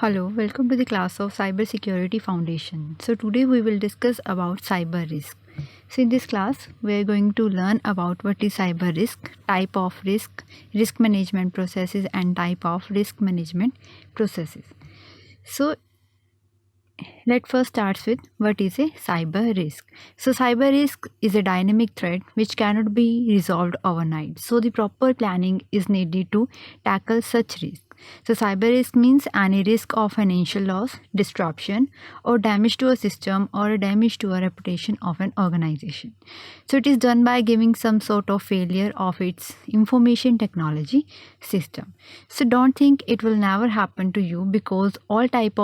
Hello, welcome to the class of Cybersecurity Foundation. So today we will discuss about cyber risk. So in this class, we are going to learn about what is cyber risk, type of risk, risk management processes and type of risk management processes. So let's first start with what is a cyber risk. So cyber risk is a dynamic threat which cannot be resolved overnight. So the proper planning is needed to tackle such risk. So cyber risk means any risk of financial loss, disruption, or damage to a system or damage to a reputation of an organization. So it is done by giving some sort of failure of its information technology system. So don't think it will never happen to you, because all type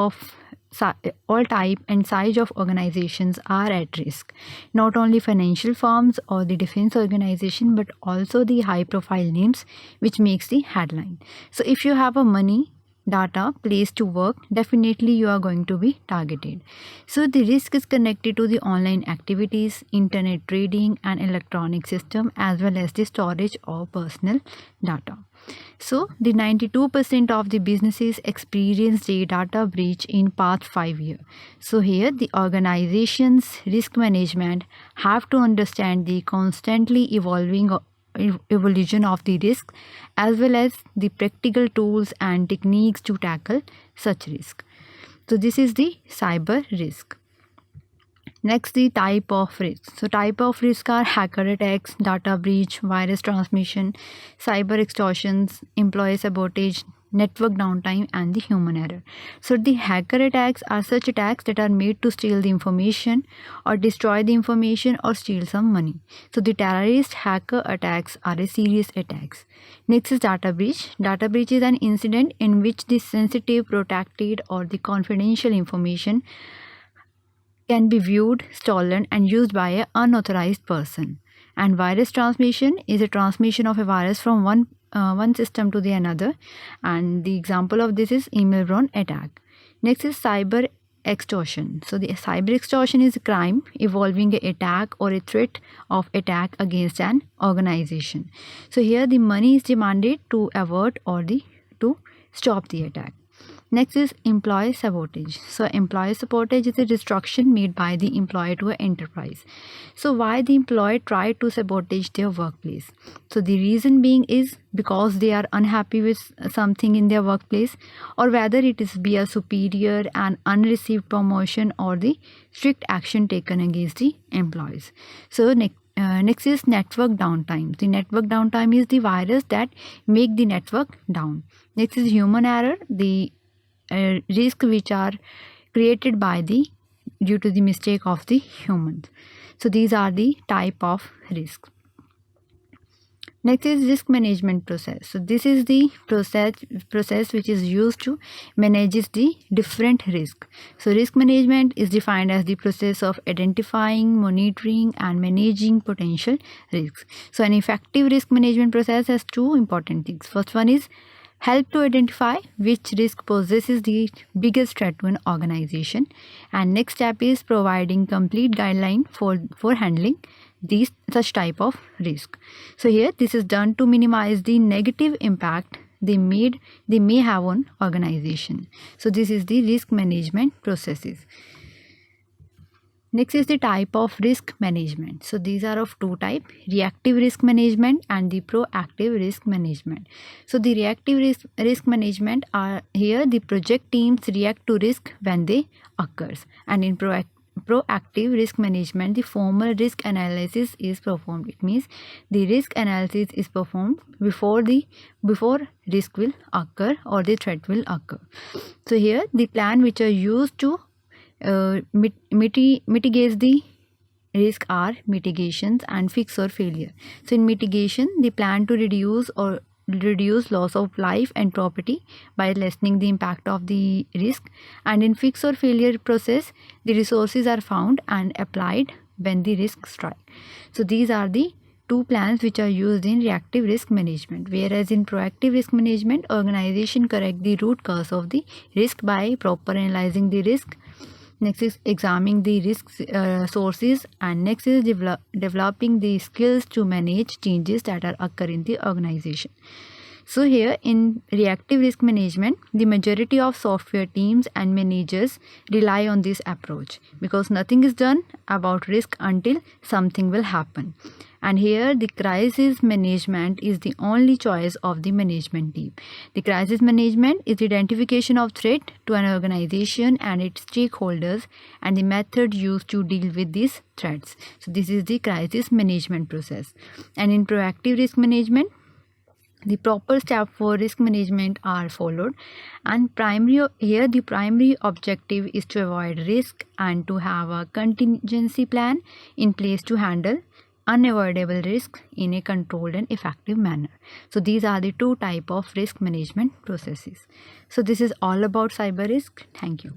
and size of organizations are at risk. Not only financial firms or the defense organization, but also the high profile names which makes the headline. So if you have a money, data, place to work, definitely you are going to be targeted. So the risk is connected to the online activities, internet trading and electronic system, as well as the storage of personal data. So the 92% of the businesses experienced a data breach in past 5 years. So here the organizations risk management have to understand the constantly evolving evolution of the risk, as well as the practical tools and techniques to tackle such risk. So this is the cyber risk. Next, the type of risk. So type of risk are hacker attacks, data breach, virus transmission, cyber extortions, employee sabotage, network downtime and the human error. So the hacker attacks are such attacks that are made to steal the information or destroy the information or steal some money. So the terrorist hacker attacks are a serious attacks. Next is data breach. Data breach is an incident in which the sensitive, protected or the confidential information can be viewed, stolen, and used by an unauthorized person. And virus transmission is a transmission of a virus from one system to the another. And the example of this is email-borne attack. Next is cyber extortion. So the cyber extortion is a crime involving an attack or a threat of attack against an organization. So here the money is demanded to avert or to stop the attack. Next is employee sabotage. So employee sabotage is a destruction made by the employer to an enterprise. So why the employee tried to sabotage their workplace? So the reason being is because they are unhappy with something in their workplace, or whether it is be a superior and unreceived promotion or the strict action taken against the employees. So next is network downtime. The network downtime is the virus that make the network down. Next is human error, the risk which are created by the due to the mistake of the humans. So these are the type of risk. Next is risk management process. So this is the process which is used to manage the different risk. So risk management is defined as the process of identifying, monitoring and managing potential risks. So an effective risk management process has two important things. First one is help to identify which risk possesses the biggest threat to an organization, and next step is providing complete guideline for handling these such type of risk. So here this is done to minimize the negative impact they may have on organization. So this is the risk management processes. Next is the type of risk management. So these are of two types: reactive risk management and the proactive risk management. So the reactive risk management are here the project teams react to risk when they occurs, and in proactive risk management the formal risk analysis is performed. It means the risk analysis is performed before risk will occur or the threat will occur. So here the plan which are used to mitigates the risk are mitigations and fix or failure. So in mitigation, the plan to reduce loss of life and property by lessening the impact of the risk, and in fix or failure process the resources are found and applied when the risk strike. So these are the two plans which are used in reactive risk management, whereas in proactive risk management organization correct the root cause of the risk by proper analyzing the risk. Next is examining the risk sources, and next is developing the skills to manage changes that are occur in the organization. So here in reactive risk management, the majority of software teams and managers rely on this approach because nothing is done about risk until something will happen. And here the crisis management is the only choice of the management team. The crisis management is the identification of threat to an organization and its stakeholders and the method used to deal with these threats. So this is the crisis management process. And in proactive risk management, the proper steps for risk management are followed, and the primary objective is to avoid risk and to have a contingency plan in place to handle unavoidable risks in a controlled and effective manner. So these are the two type of risk management processes. So this is all about cyber risk. Thank you.